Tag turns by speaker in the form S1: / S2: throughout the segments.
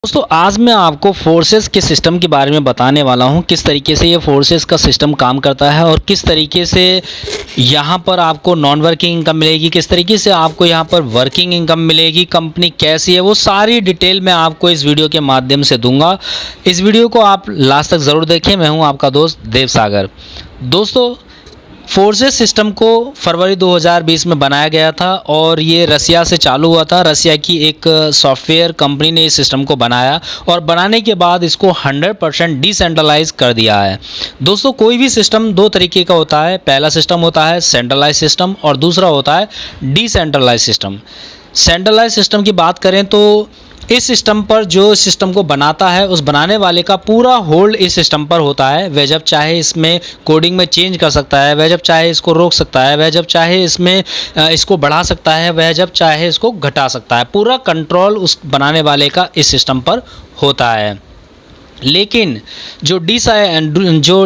S1: दोस्तों आज मैं आपको फोर्सेस के सिस्टम के बारे में बताने वाला हूं, किस तरीके से ये फोर्सेस का सिस्टम काम करता है और किस तरीके से यहाँ पर आपको नॉन वर्किंग इनकम मिलेगी, किस तरीके से आपको यहाँ पर वर्किंग इनकम मिलेगी, कंपनी कैसी है, वो सारी डिटेल मैं आपको इस वीडियो के माध्यम से दूंगा। इस वीडियो को आप लास्ट तक ज़रूर देखें। मैं हूँ आपका दोस्त देव सागर। दोस्तों फोर्सेस सिस्टम को फरवरी 2020 में बनाया गया था और ये रसिया से चालू हुआ था। रसिया की एक सॉफ्टवेयर कंपनी ने इस सिस्टम को बनाया और बनाने के बाद इसको 100% डिसेंट्रलाइज कर दिया है। दोस्तों कोई भी सिस्टम दो तरीके का होता है। पहला सिस्टम होता है सेंट्रलाइज सिस्टम और दूसरा होता है डिसेंट्रलाइज सिस्टम। सेंट्रलाइज सिस्टम की बात करें तो इस सिस्टम पर जो सिस्टम को बनाता है उस बनाने वाले का पूरा होल्ड इस सिस्टम पर होता है। वह जब चाहे इसमें कोडिंग में चेंज कर सकता है, वह जब चाहे इसको रोक सकता है, वह जब चाहे इसमें इसको बढ़ा सकता है, वह जब चाहे इसको घटा सकता है। पूरा कंट्रोल उस बनाने वाले का इस सिस्टम पर होता है। लेकिन जो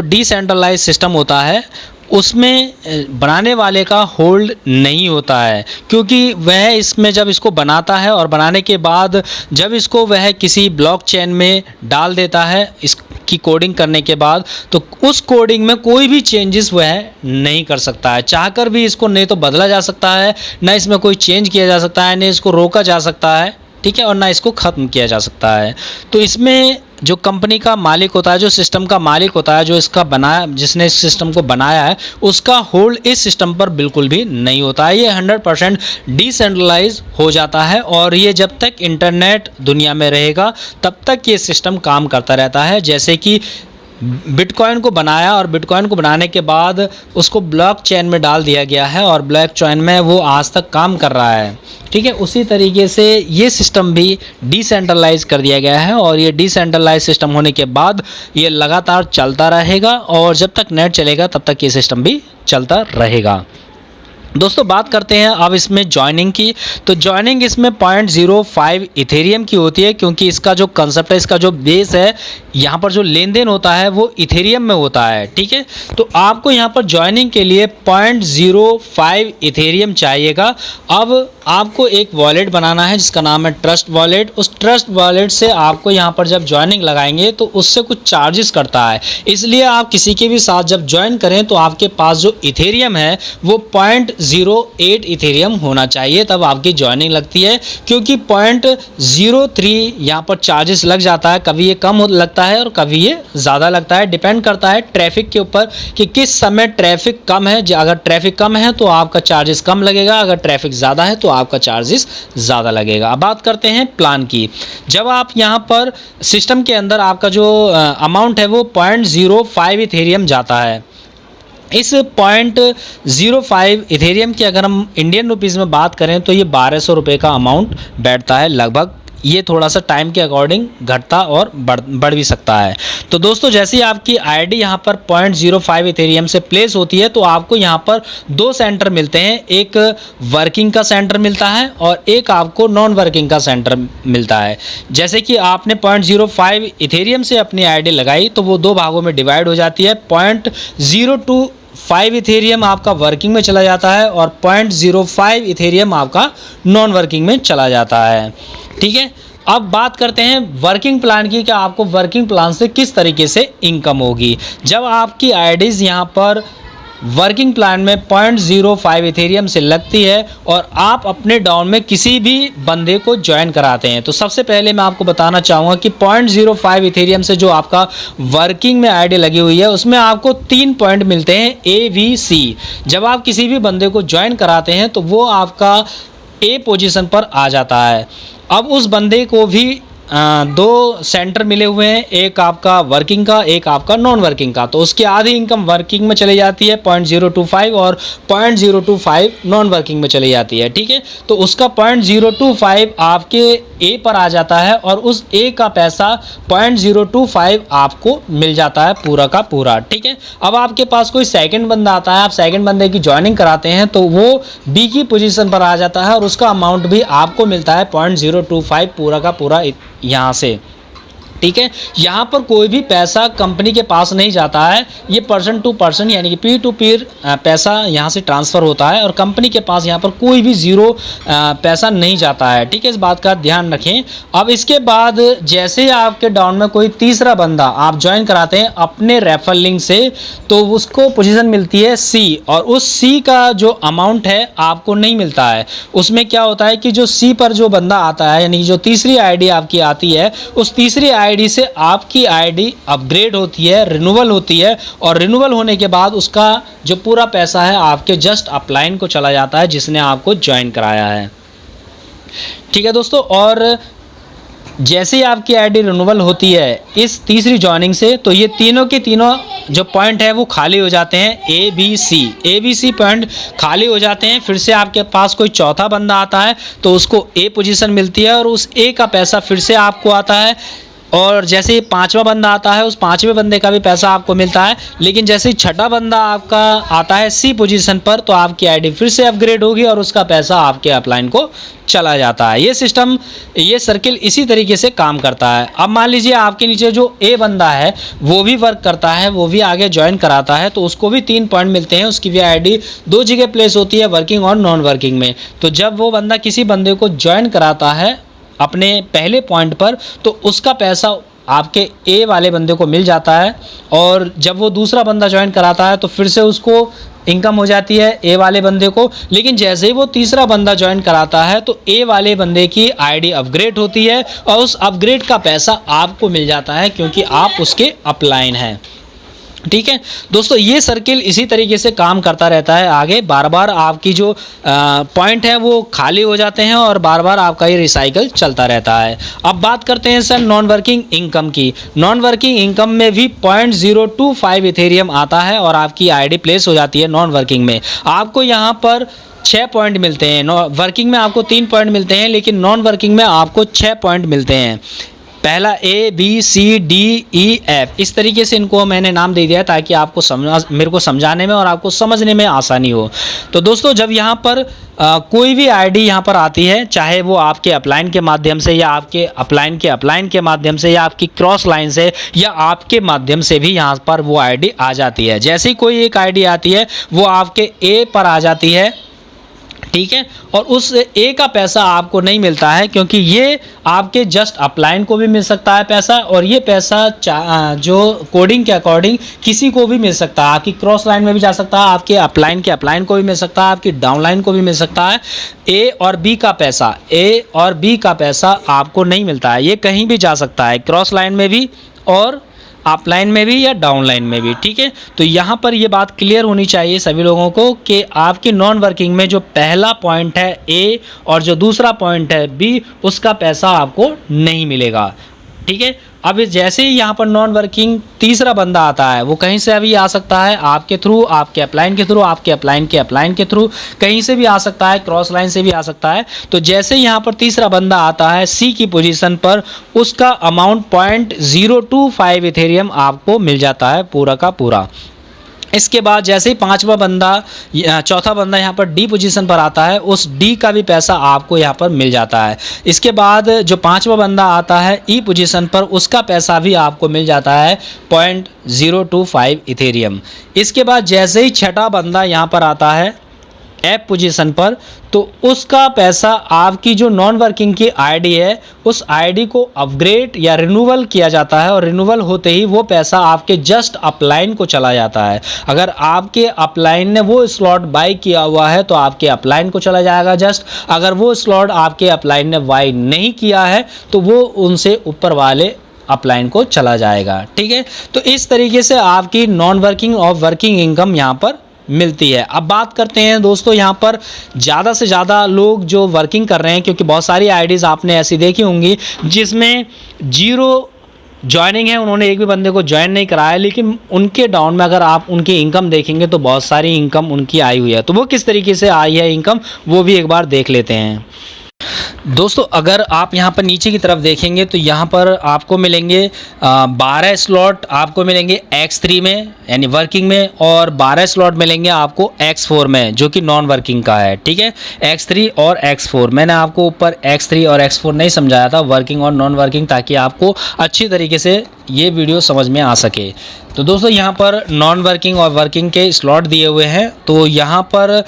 S1: डिसेंट्रलाइज सिस्टम होता है उसमें बनाने वाले का होल्ड नहीं होता है, क्योंकि वह इसमें जब इसको बनाता है और बनाने के बाद जब इसको वह किसी ब्लॉकचेन में डाल देता है इसकी कोडिंग करने के बाद, तो उस कोडिंग में कोई भी चेंजेस वह नहीं कर सकता है। चाहकर भी इसको नहीं तो बदला जा सकता है, ना इसमें कोई चेंज किया जा सकता है, ना इसको रोका जा सकता है, ठीक है, और ना इसको ख़त्म किया जा सकता है। तो इसमें जो कंपनी का मालिक होता है, जो सिस्टम का मालिक होता है, जो इसका बनाया, जिसने इस सिस्टम को बनाया है, उसका होल्ड इस सिस्टम पर बिल्कुल भी नहीं होता है। ये 100% डिसेंट्रलाइज हो जाता है और ये जब तक इंटरनेट दुनिया में रहेगा तब तक ये सिस्टम काम करता रहता है। जैसे कि बिटकॉइन को बनाया और बिटकॉइन को बनाने के बाद उसको ब्लॉकचेन में डाल दिया गया है और ब्लॉकचेन में वो आज तक काम कर रहा है, ठीक है। उसी तरीके से ये सिस्टम भी डिसेंट्रलाइज कर दिया गया है और ये डिसेंट्रलाइज सिस्टम होने के बाद ये लगातार चलता रहेगा और जब तक नेट चलेगा तब तक ये सिस्टम भी चलता रहेगा। दोस्तों बात करते हैं अब इसमें ज्वाइनिंग की। तो ज्वाइनिंग इसमें 0.05 इथेरियम की होती है, क्योंकि इसका जो कंसेप्ट है, इसका जो बेस है, यहाँ पर जो लेन देन होता है वो इथेरियम में होता है, ठीक है। तो आपको यहाँ पर ज्वाइनिंग के लिए 0.05 इथेरियम चाहिएगा। अब आपको एक वॉलेट बनाना है जिसका नाम है ट्रस्ट वॉलेट। उस ट्रस्ट वॉलेट से आपको यहाँ पर जब ज्वाइनिंग लगाएंगे तो उससे कुछ चार्जेस करता है, इसलिए आप किसी के भी साथ जब ज्वाइन करें तो आपके पास जो इथेरियम है वो 0.08 इथेरियम होना चाहिए, तब आपकी ज्वाइनिंग लगती है। क्योंकि 0.03 यहाँ पर चार्जेस लग जाता है, कभी ये कम लगता है और कभी ये ज़्यादा लगता है। डिपेंड करता है ट्रैफिक के ऊपर कि किस समय ट्रैफिक कम है। अगर ट्रैफिक कम है तो आपका चार्जेस कम लगेगा, अगर ट्रैफिक ज़्यादा है तो आपका चार्जेस ज़्यादा लगेगा। अब बात करते हैं प्लान की। जब आप यहाँ पर सिस्टम के अंदर आपका जो अमाउंट है वो 0.05 इथेरियम जाता है। इस 0.05 इथेरियम की अगर हम इंडियन रुपीज़ में बात करें तो ये 1200 रुपये का अमाउंट बैठता है लगभग। ये थोड़ा सा टाइम के अकॉर्डिंग घटता और बढ़ भी सकता है। तो दोस्तों जैसे ही आपकी आईडी यहाँ पर 0.05 इथेरियम से प्लेस होती है तो आपको यहाँ पर दो सेंटर मिलते हैं, एक वर्किंग का सेंटर मिलता है और एक आपको नॉन वर्किंग का सेंटर मिलता है। जैसे कि आपने 0.05 इथेरियम से अपनी आईडी लगाई तो वो दो भागों में डिवाइड हो जाती है। 0.05 इथेरियम आपका वर्किंग में चला जाता है और 0.05 इथेरियम आपका नॉन वर्किंग में चला जाता है, ठीक है। अब बात करते हैं वर्किंग प्लान की कि आपको वर्किंग प्लान से किस तरीके से इनकम होगी। जब आपकी आईडीज़ यहाँ पर वर्किंग प्लान में 0.05 इथेरियम से लगती है और आप अपने डाउन में किसी भी बंदे को ज्वाइन कराते हैं, तो सबसे पहले मैं आपको बताना चाहूँगा कि 0.05 इथेरियम से जो आपका वर्किंग में आईडी लगी हुई है उसमें आपको 3 पॉइंट मिलते हैं ABC। जब आप किसी भी बंदे को ज्वाइन कराते हैं तो वो आपका A पोजीशन पर आ जाता है। अब उस बंदे को भी दो सेंटर मिले हुए हैं, एक आपका वर्किंग का, एक आपका नॉन वर्किंग का। तो उसकी आधी इनकम वर्किंग में चली जाती है 0.025 और 0.025 नॉन वर्किंग में चली जाती है, ठीक है। तो उसका 0.025 आपके ए पर आ जाता है और उस ए का पैसा 0.025 आपको मिल जाता है पूरा का पूरा, ठीक है। अब आपके पास कोई सेकंड बंदा आता है, आप सेकंड बंदे की ज्वाइनिंग कराते हैं तो वो बी की पोजीशन पर आ जाता है और उसका अमाउंट भी आपको मिलता है 0.025 पूरा का पूरा यहाँ से, ठीक है। यहाँ पर कोई भी पैसा कंपनी के पास नहीं जाता है, ये पर्सन टू पर्सन यानी कि पीर टू पीर पैसा यहाँ से ट्रांसफ़र होता है और कंपनी के पास यहाँ पर कोई भी ज़ीरो पैसा नहीं जाता है, ठीक है। इस बात का ध्यान रखें। अब इसके बाद जैसे ही आपके डाउन में कोई तीसरा बंदा आप ज्वाइन कराते हैं अपने रेफरल लिंक से, तो उसको पोजीशन मिलती है सी, और उस सी का जो अमाउंट है आपको नहीं मिलता है। उसमें क्या होता है कि जो सी पर जो बंदा आता है यानी कि जो तीसरी आईडी आपकी आती है, उस तीसरी आईडी से आपकी आईडी अपग्रेड होती है, रिन्यूअल होती है, और रिन्यूअल होने के बाद उसका जो पूरा पैसा है आपके जस्ट अपलाइन को चला जाता है जिसने आपको ज्वाइन कराया है, ठीक है दोस्तों। और जैसे ही आपकी आईडी रिन्यूअल होती है इस तीसरी जॉइनिंग से, तो ये तीनों के तीनों जो पॉइंट है वो खाली हो जाते हैं, ए बी सी पॉइंट खाली हो जाते हैं। फिर से आपके पास कोई चौथा बंदा आता है तो उसको ए पोजीशन मिलती है और उस ए का पैसा फिर से आपको आता है, और जैसे ही पांचवा बंदा आता है उस पांचवें बंदे का भी पैसा आपको मिलता है। लेकिन जैसे ही छठा बंदा आपका आता है सी पोजीशन पर, तो आपकी आईडी फिर से अपग्रेड होगी और उसका पैसा आपके अपलाइन को चला जाता है। ये सिस्टम, ये सर्किल इसी तरीके से काम करता है। अब मान लीजिए आपके नीचे जो ए बंदा है वो भी वर्क करता है, वो भी आगे ज्वाइन कराता है, तो उसको भी 3 पॉइंट मिलते हैं। उसकी भी आईडी 2 जगह प्लेस होती है, वर्किंग और नॉन वर्किंग में। तो जब वो बंदा किसी बंदे को ज्वाइन कराता है अपने पहले पॉइंट पर, तो उसका पैसा आपके ए वाले बंदे को मिल जाता है, और जब वो दूसरा बंदा ज्वाइन कराता है तो फिर से उसको इनकम हो जाती है ए वाले बंदे को। लेकिन जैसे ही वो तीसरा बंदा ज्वाइन कराता है तो ए वाले बंदे की आईडी अपग्रेड होती है और उस अपग्रेड का पैसा आपको मिल जाता है क्योंकि आप उसके अपलाइन हैं, ठीक है दोस्तों। ये सर्किल इसी तरीके से काम करता रहता है आगे, बार बार आपकी जो पॉइंट है वो खाली हो जाते हैं और बार बार आपका ये रिसाइकल चलता रहता है। अब बात करते हैं सर नॉन वर्किंग इनकम की। नॉन वर्किंग इनकम में भी 0.025 इथेरियम आता है और आपकी आईडी प्लेस हो जाती है नॉन वर्किंग में। आपको यहाँ पर 6 पॉइंट मिलते हैं, वर्किंग में आपको 3 पॉइंट मिलते हैं, लेकिन नॉन वर्किंग में आपको 6 पॉइंट मिलते हैं। पहला A B C D E F, इस तरीके से इनको मैंने नाम दे दिया है ताकि आपको मेरे को समझाने में और आपको समझने में आसानी हो। तो दोस्तों जब यहाँ पर कोई भी आईडी यहाँ पर आती है, चाहे वो आपके अपलाइन के माध्यम से या आपके अपलाइन के माध्यम से या आपकी क्रॉस लाइन से या आपके माध्यम से भी यहाँ पर वो आईडी आ जाती है। जैसे ही कोई एक आईडी आती है वो आपके ए पर आ जाती है, ठीक है, और उस ए का पैसा आपको नहीं मिलता है क्योंकि ये आपके जस्ट अपलाइन को भी मिल सकता है पैसा, और ये पैसा जो कोडिंग के अकॉर्डिंग किसी को भी मिल सकता है। आपकी क्रॉस लाइन में भी जा सकता है, आपके अपलाइन के अपलाइन को भी मिल सकता है, आपकी डाउनलाइन को भी मिल सकता है। ए और बी का पैसा आपको नहीं मिलता है, ये कहीं भी जा सकता है, क्रॉस लाइन में भी और अपलाइन में भी या डाउनलाइन में भी, ठीक है। तो यहाँ पर ये बात क्लियर होनी चाहिए सभी लोगों को कि आपकी नॉन वर्किंग में जो पहला पॉइंट है ए और जो दूसरा पॉइंट है बी, उसका पैसा आपको नहीं मिलेगा, ठीक है। अब जैसे ही यहाँ पर नॉन वर्किंग तीसरा बंदा आता है, वो कहीं से भी आ सकता है, आपके थ्रू, आपके अपलाइन के थ्रू, आपके अपलाइन के थ्रू, कहीं से भी आ सकता है, क्रॉस लाइन से भी आ सकता है। तो जैसे यहाँ पर तीसरा बंदा आता है सी की पोजीशन पर, उसका अमाउंट 0.025 इथेरियम आपको मिल जाता है पूरा का पूरा। इसके बाद जैसे ही चौथा बंदा यहाँ पर डी पोजीशन पर आता है, उस डी का भी पैसा आपको यहाँ पर मिल जाता है। इसके बाद जो 5वां बंदा आता है ई पोजीशन पर, उसका पैसा भी आपको मिल जाता है 0.025 इथेरियम। इसके बाद जैसे ही छठा बंदा यहाँ पर आता है एफ पोजीशन पर, तो उसका पैसा आपकी जो नॉन वर्किंग की आईडी है उस आईडी को अपग्रेड या रिन्यूअल किया जाता है, और रिन्यूअल होते ही वो पैसा आपके जस्ट अपलाइन को चला जाता है। अगर आपके अपलाइन ने वो स्लॉट बाय किया हुआ है तो आपके अपलाइन को चला जाएगा जस्ट, अगर वो स्लॉट आपके अपलाइन ने बाय नहीं किया है तो वो उनसे ऊपर वाले अपलाइन को चला जाएगा, ठीक है। तो इस तरीके से आपकी नॉन वर्किंग और वर्किंग इनकम यहाँ पर मिलती है। अब बात करते हैं दोस्तों यहाँ पर ज़्यादा से ज़्यादा लोग जो वर्किंग कर रहे हैं, क्योंकि बहुत सारी आईडीज़ आपने ऐसी देखी होंगी जिसमें 0 ज्वाइनिंग है, उन्होंने एक भी बंदे को ज्वाइन नहीं कराया, लेकिन उनके डाउन में अगर आप उनकी इनकम देखेंगे तो बहुत सारी इनकम उनकी आई हुई है। तो वो किस तरीके से आई है इनकम, वो भी एक बार देख लेते हैं। दोस्तों अगर आप यहाँ पर नीचे की तरफ देखेंगे तो यहाँ पर आपको मिलेंगे 12 स्लॉट आपको मिलेंगे X3 में यानी वर्किंग में, और 12 स्लॉट मिलेंगे आपको X4 में जो कि नॉन वर्किंग का है। ठीक है, X3 और X4 मैंने आपको ऊपर X3 और X4 नहीं समझाया था, वर्किंग और नॉन वर्किंग, ताकि आपको अच्छी तरीके से ये वीडियो समझ में आ सके। तो दोस्तों यहाँ पर नॉन वर्किंग और वर्किंग के स्लॉट दिए हुए हैं। तो यहाँ पर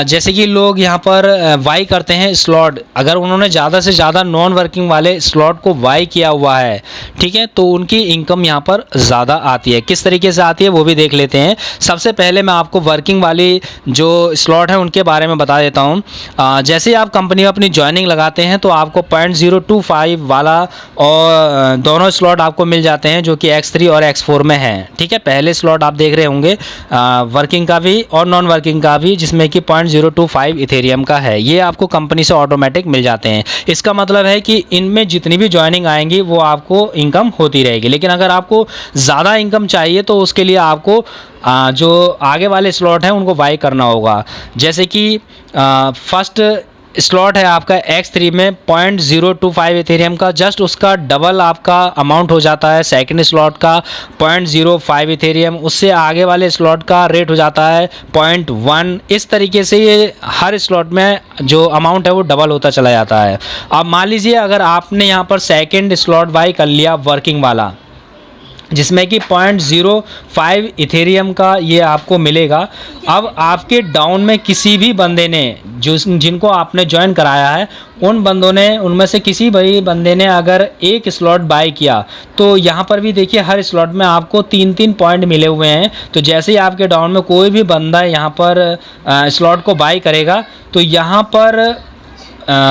S1: जैसे कि लोग यहाँ पर वाई करते हैं स्लॉट, अगर उन्होंने ज़्यादा से ज़्यादा नॉन वर्किंग वाले स्लॉट को वाई किया हुआ है, ठीक है, तो उनकी इनकम यहाँ पर ज़्यादा आती है। किस तरीके से आती है वो भी देख लेते हैं। सबसे पहले मैं आपको वर्किंग वाली जो स्लॉट है उनके बारे में बता देता हूँ। जैसे ही आप कंपनी में अपनी ज्वाइनिंग लगाते हैं तो आपको 0.025 वाला और दोनों स्लॉट आपको मिल जाते हैं जो कि X3 और X4 में है। ठीक है, पहले स्लॉट आप देख रहे होंगे वर्किंग का भी और नॉन वर्किंग का भी, जिसमें कि 0.025 इथेरियम का है। ये आपको कंपनी से ऑटोमेटिक मिल जाते हैं। इसका मतलब है कि इनमें जितनी भी ज्वाइनिंग आएंगी वो आपको इनकम होती रहेगी। लेकिन अगर आपको ज़्यादा इनकम चाहिए तो उसके लिए आपको जो आगे वाले स्लॉट हैं उनको बाई करना होगा। जैसे कि फर्स्ट स्लॉट है आपका X3 में 0.025 इथेरियम का, जस्ट उसका डबल आपका अमाउंट हो जाता है। सेकंड स्लॉट का 0.05 इथेरियम, उससे आगे वाले स्लॉट का रेट हो जाता है 0.1। इस तरीके से ये हर स्लॉट में जो अमाउंट है वो डबल होता चला जाता है। अब मान लीजिए अगर आपने यहाँ पर सेकंड स्लॉट बाई कर लिया वर्किंग वाला, जिसमें कि 0.05 इथेरियम का ये आपको मिलेगा। अब आपके डाउन में किसी भी बंदे ने जिनको आपने ज्वाइन कराया है, उन बंदों ने उनमें से किसी भी बंदे ने अगर एक स्लॉट बाय किया तो यहाँ पर भी देखिए हर स्लॉट में आपको 3-3 पॉइंट मिले हुए हैं। तो जैसे ही आपके डाउन में कोई भी बंदा यहाँ पर स्लॉट को बाय करेगा तो यहाँ पर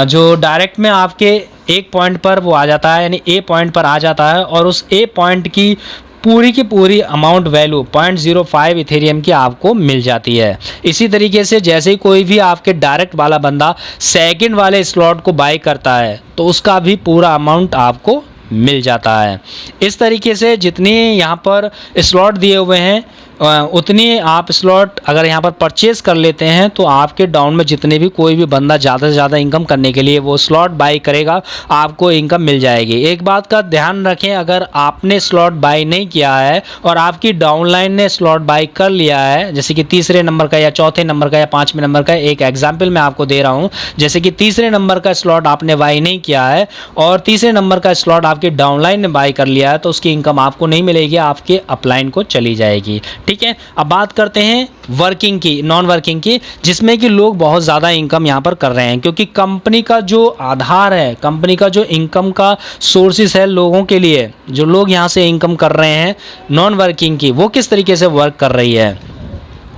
S1: जो डायरेक्ट में आपके एक पॉइंट पर वो आ जाता है, यानी ए पॉइंट पर आ जाता है, और उस ए पॉइंट की पूरी अमाउंट वैल्यू 0.05 इथेरियम की आपको मिल जाती है। इसी तरीके से जैसे ही कोई भी आपके डायरेक्ट वाला बंदा सेकंड वाले स्लॉट को बाय करता है तो उसका भी पूरा अमाउंट आपको मिल जाता है। इस तरीके से जितनी यहाँ पर स्लॉट दिए हुए हैं उतनी आप स्लॉट अगर यहाँ पर परचेज कर लेते हैं तो आपके डाउन में जितने भी कोई भी बंदा ज़्यादा से ज़्यादा इनकम करने के लिए वो स्लॉट बाई करेगा, आपको इनकम मिल जाएगी। एक बात का ध्यान रखें, अगर आपने स्लॉट बाई नहीं किया है और आपकी डाउनलाइन ने स्लॉट बाई कर लिया है, जैसे कि तीसरे नंबर का या चौथे नंबर का या पाँचवें नंबर का, एक एग्जाम्पल मैं आपको दे रहा हूँ, जैसे कि तीसरे नंबर का स्लॉट आपने बाई नहीं किया है और तीसरे नंबर का स्लॉट आपकी डाउनलाइन ने बाई कर लिया है, तो उसकी इनकम आपको नहीं मिलेगी, आपके अपलाइन को चली जाएगी। ठीक है, अब बात करते हैं वर्किंग की, नॉन वर्किंग की, जिसमें कि लोग बहुत ज़्यादा इनकम यहाँ पर कर रहे हैं, क्योंकि कंपनी का जो आधार है, कंपनी का जो इनकम का सोर्सेस है लोगों के लिए, जो लोग यहाँ से इनकम कर रहे हैं नॉन वर्किंग की, वो किस तरीके से वर्क कर रही है।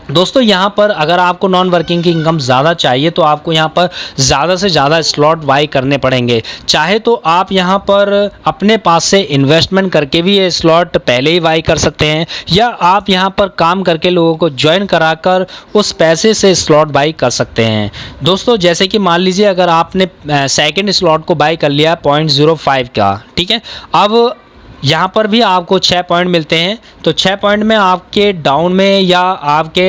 S1: दोस्तों यहाँ पर अगर आपको नॉन वर्किंग की इनकम ज़्यादा चाहिए तो आपको यहाँ पर ज़्यादा से ज़्यादा स्लॉट बाई करने पड़ेंगे। चाहे तो आप यहाँ पर अपने पास से इन्वेस्टमेंट करके भी ये स्लॉट पहले ही बाई कर सकते हैं, या आप यहाँ पर काम करके लोगों को ज्वाइन कराकर उस पैसे से स्लॉट बाई कर सकते हैं। दोस्तों जैसे कि मान लीजिए अगर आपने सेकेंड स्लॉट को बाई कर लिया 0.05 का, ठीक है, अब यहाँ पर भी आपको 6 पॉइंट मिलते हैं। तो 6 पॉइंट में आपके डाउन में या आपके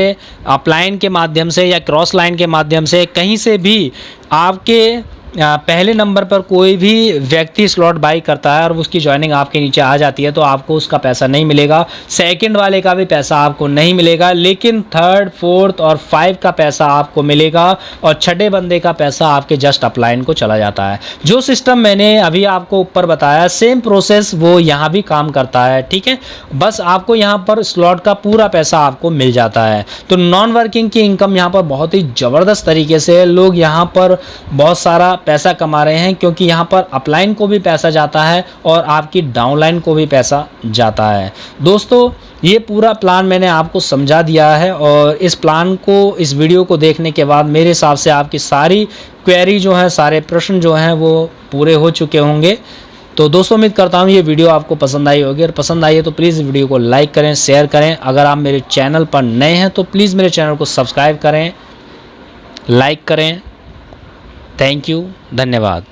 S1: अपलाइन के माध्यम से या क्रॉस लाइन के माध्यम से कहीं से भी आपके पहले नंबर पर कोई भी व्यक्ति स्लॉट बाई करता है और उसकी ज्वाइनिंग आपके नीचे आ जाती है तो आपको उसका पैसा नहीं मिलेगा। सेकंड वाले का भी पैसा आपको नहीं मिलेगा, लेकिन थर्ड, फोर्थ और 5 का पैसा आपको मिलेगा और छठे बंदे का पैसा आपके जस्ट अपलाइन को चला जाता है। जो सिस्टम मैंने अभी आपको ऊपर बताया, सेम प्रोसेस वो यहाँ भी काम करता है। ठीक है, बस आपको यहाँ पर स्लॉट का पूरा पैसा आपको मिल जाता है। तो नॉन वर्किंग की इनकम यहाँ पर बहुत ही ज़बरदस्त तरीके से लोग यहाँ पर बहुत सारा पैसा कमा रहे हैं, क्योंकि यहाँ पर अपलाइन को भी पैसा जाता है और आपकी डाउनलाइन को भी पैसा जाता है। दोस्तों ये पूरा प्लान मैंने आपको समझा दिया है और इस प्लान को, इस वीडियो को देखने के बाद मेरे हिसाब से आपकी सारी क्वेरी जो है, सारे प्रश्न जो हैं वो पूरे हो चुके होंगे। तो दोस्तों उम्मीद करता हूँ ये वीडियो आपको पसंद आई होगी, और पसंद आई है तो प्लीज़ वीडियो को लाइक करें, शेयर करें। अगर आप मेरे चैनल पर नए हैं तो प्लीज़ मेरे चैनल को सब्सक्राइब करें, लाइक करें। थैंक यू, धन्यवाद।